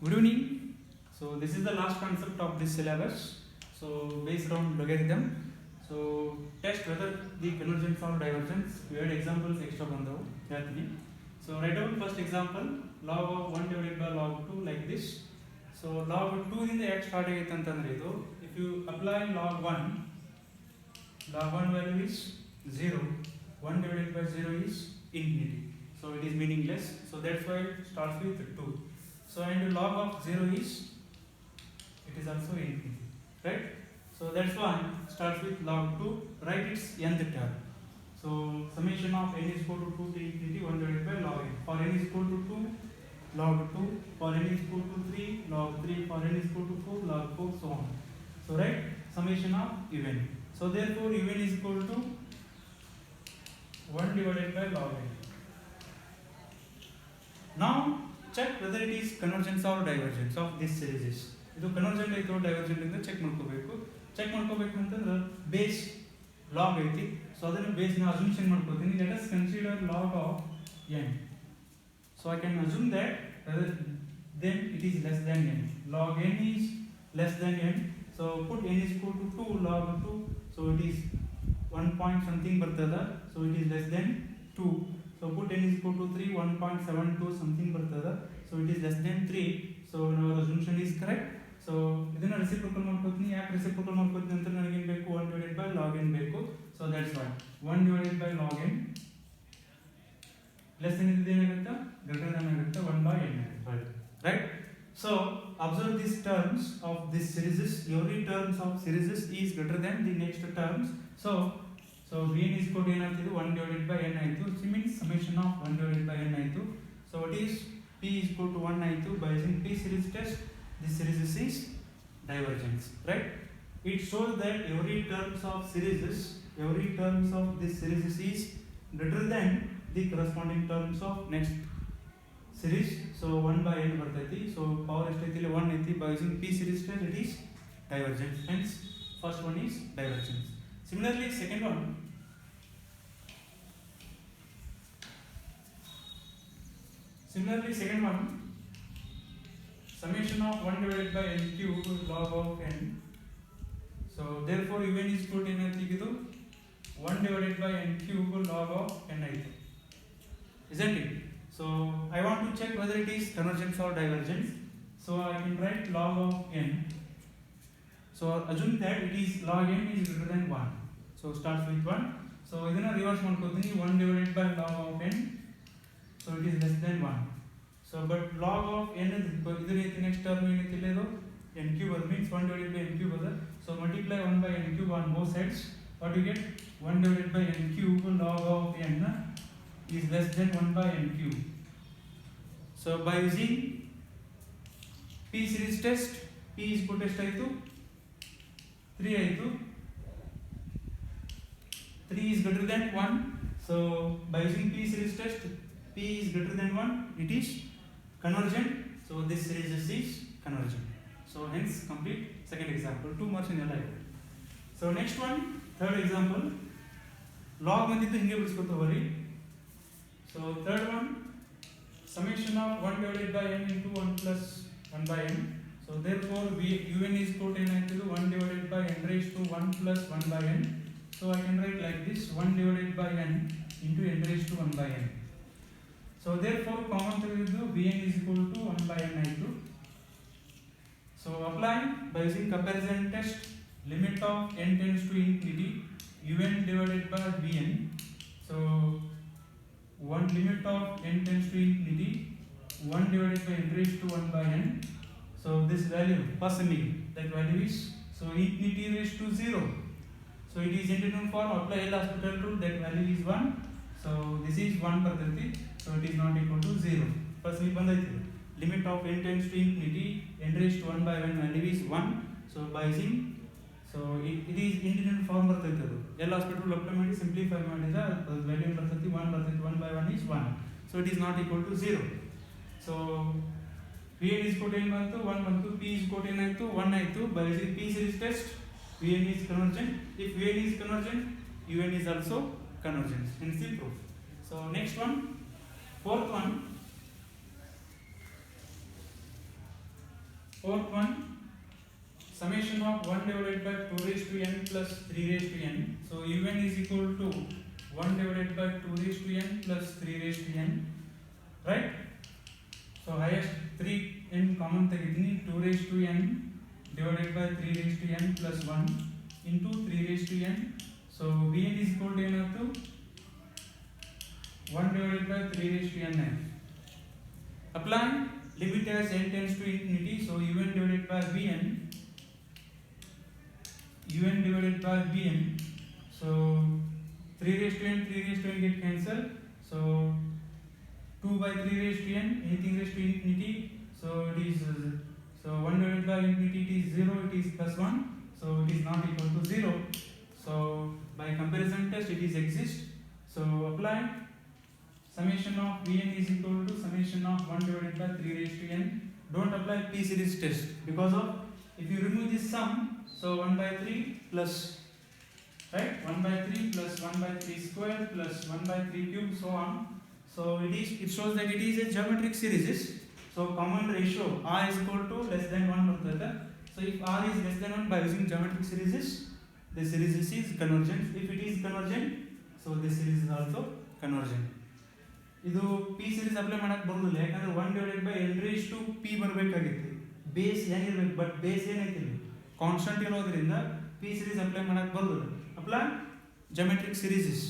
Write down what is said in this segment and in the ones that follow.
Good evening. So this is the last concept of this syllabus. So based on logarithm. So test whether the convergence or divergence. We had examples extra bandavu. So write down first example log of 1 divided by log 2 like this. So log 2 in the x start agaytantandre idu. If you apply log 1 value is 0. 1 divided by 0 is infinity. So it is meaningless. So that's why it starts with 2. So and log of 0 is it is also infinity, right? So that's why starts with log 2, write its nth term. So summation of n is equal to 2 to infinity 1 divided by log n. For n is equal to 2, log 2. For n is equal to 3, log 3. For n is equal to 4, log 4, so on. So write summation of un. So therefore un is equal to 1 divided by log n. Now check whether it is convergence or divergence of this series. ಇದು convergent ಐತೋ divergent ಅಂತ check ಮಾಡ್ಕೋಬೇಕು. Check ಮಾಡ್ಕೋಬೇಕು ಅಂತಂದ್ರೆ base log ಐತಿ. So ಅದನ್ನ base ನ assumption ಮಾಡ್ಕೋತೀನಿ. Let us consider log of n. So I can assume that then it is less than n. Log n is less than n. So put n is equal to 2 log 2. So it is 1 point something ಬರ್ತಾದ. So it is less than 2. So put n is equal to 3, 1.72 something ಬರ್ತಾದ. So it is less than 3. So our assumption is correct. So ಇದನ್ನ reciprocal ಮಾಡ್ಕೊತೀನಿ. ಯಾಕೆ reciprocal ಮಾಡ್ಕೊತೀನಿ ಅಂತ ನನಗೆ ಏನು ಬೇಕು 1 divided by log n ಬೇಕು. So that's why 1 divided by log n less than ಇದು ಏನಾಗುತ್ತೆ greater than ಆಗುತ್ತೆ 1 by n right. So observe these terms of this series. Every terms of series is greater than the next terms. So vn is equal to ಏನಾಗ್ತಿದೆ 1 divided by n ಆಯಿತು. Which means summation of 1 divided by n ಆಯಿತು. So it is p is equal to 1 ಆಯಿತು. By using p series test, this series is divergence, right? It shows that every terms of this series is greater than the corresponding terms of next series. So 1 by n ಬರ್ತೈತಿ. So power ಎಷ್ಟೈತಿ ಇಲ್ಲಿ 1 ಐತಿ. By using p series test, it is divergence. Hence first one is divergence. Similarly second one, summation of 1 divided by n cube log of n. So therefore un is equal to ಏನಾಗ್ತಿದ್ದು 1 divided by n cube log of n ಆಯ್ತು, isn't it? So I want to check whether it is convergence or divergence. So I can write log of n. So assume that it is log n is greater than 1. So starts with 1. So ಇದನ್ನ reverse ಮಾಡ್ಕೊತೀನಿ 1 divided by log of n. So it is less than 1. So but log of n ಇದ್ರ ಐತಿ next term ಏನೈತಿ ಇಲ್ಲ ಇದು n cube ಅದು means 1 divided by n cube ಅದ. So multiply 1 by n cube on both sides. What you get? 1 divided by n cube log of n is less than 1 by n cube. So by using p series test, p is equal to ಎಷ್ಟು 3 ಆಯಿತು. 3 is greater than 1. So by using p series test, p is greater than 1, it is convergent. So this series is convergent. So hence complete second example. 2 marks in your life. So next one, third example. Log ಬಂದಿದ್ದು ಹಿಂಗೆ ಬಿಡಿಸ್ಕೊತ ಹೋಗ್ರಿ. So third one, summation of 1 divided by n into 1 plus 1 by n. So therefore un is equal to ಏನಾಗ್ತಿದ್ದು 1 divided by n raised to 1 plus 1 by n. So I can write like this 1 divided by n into n raised to 1 by n. So therefore common ತೆಗೆದಿದ್ದು vn is equal to 1 by n ಆಯಿತು. So apply by using comparison test, limit of n tends to infinity un divided by vn. So one limit of n tends to infinity 1 divided by n raised to 1 by n. So this value first summing, that value is so infinity raised to 0. So it is integral form, apply L'Hospital rule, that value is 1. So this is 1 ಬರ್ತೈತಿ. So it is not equal to 0. First we ಬಂದೈತಿ limit of n tends to infinity n raised to 1 by 1 value is 1. So by using so it is integral form ಬರ್ತೈತಿ ಅದು. L'Hospital rule apply ಮಾಡಿ simplify ಮಾಡಿದ್ರೆ ಅದು value ಬರ್ತೈತಿ 1 ಬರ್ತೈತಿ. 1 by 1 is 1. So it is not equal to 0. So vn is equal to ಏನು ಬಂತು 1 ಬಂತು. p is equal to ಏನಾಯಿತು 1 ಆಯಿತು. By using p series test, vn is convergent. If vn is convergent, un is also convergent. Hence the proof. So next one, fourth one, Fourth one, summation of 1 divided by 2 raised to n plus 3 raised to n. So un is equal to 1 divided by 2 raised to n plus 3 raised to n, right? So highest 3 n common tagidini, 2 raised to n divided by 3 raised to n plus 1 into 3 raised to n. So vn is equal to n to 1 divided by 3 raised to n. Apply limit as n tends to infinity. So un divided by vn, un divided by vn. So 3 raised to n, 3 raised to n get cancelled. So 2 by 3 raised to n, anything raised to infinity. So it is so 1 divided by infinity, it is 0, it is plus 1. So it is not equal to 0. So by comparison test it is exist. So apply summation of vn is equal to summation of 1 divided by 3 raised to n. Don't apply p series test because of if you remove this sum, so 1 by 3 plus, right, 1 by 3 plus 1 by 3 square plus 1 by 3 cube, so on. So it shows that it is a geometric series. So common ratio r is equal to less than 1 banta. So if r is less than 1 by using geometric series, the series is convergent. If it is convergent, so this series is also convergent. ಇದು p series apply ಮಾಡಕ್ಕೆ ಬರೋದಿಲ್ಲ, ಯಾಕಂದ್ರೆ 1 divided by n raised to p ಬರಬೇಕಾಗಿತ್ತು. Base n ಇರಬೇಕು, but base ಏನೈತಿ ಇಲ್ಲಿ constant ಇರೋದ್ರಿಂದ p series apply ಮಾಡಕ್ಕೆ ಬರೋದಿಲ್ಲ. Apply geometric series.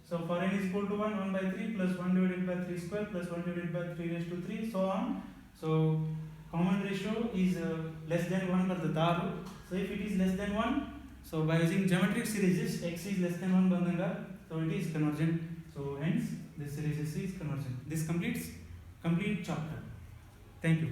So for n is equal to 1, 1 by 3 plus 1 divided by 3 square plus 1 divided by 3 raised to 3, so on. So common ratio is less than 1 for the daru. So if it is less than 1, so by using geometric series, x is less than 1 bandanga, so it is convergent. So hence this series is convergent. This completes complete chapter. Thank you.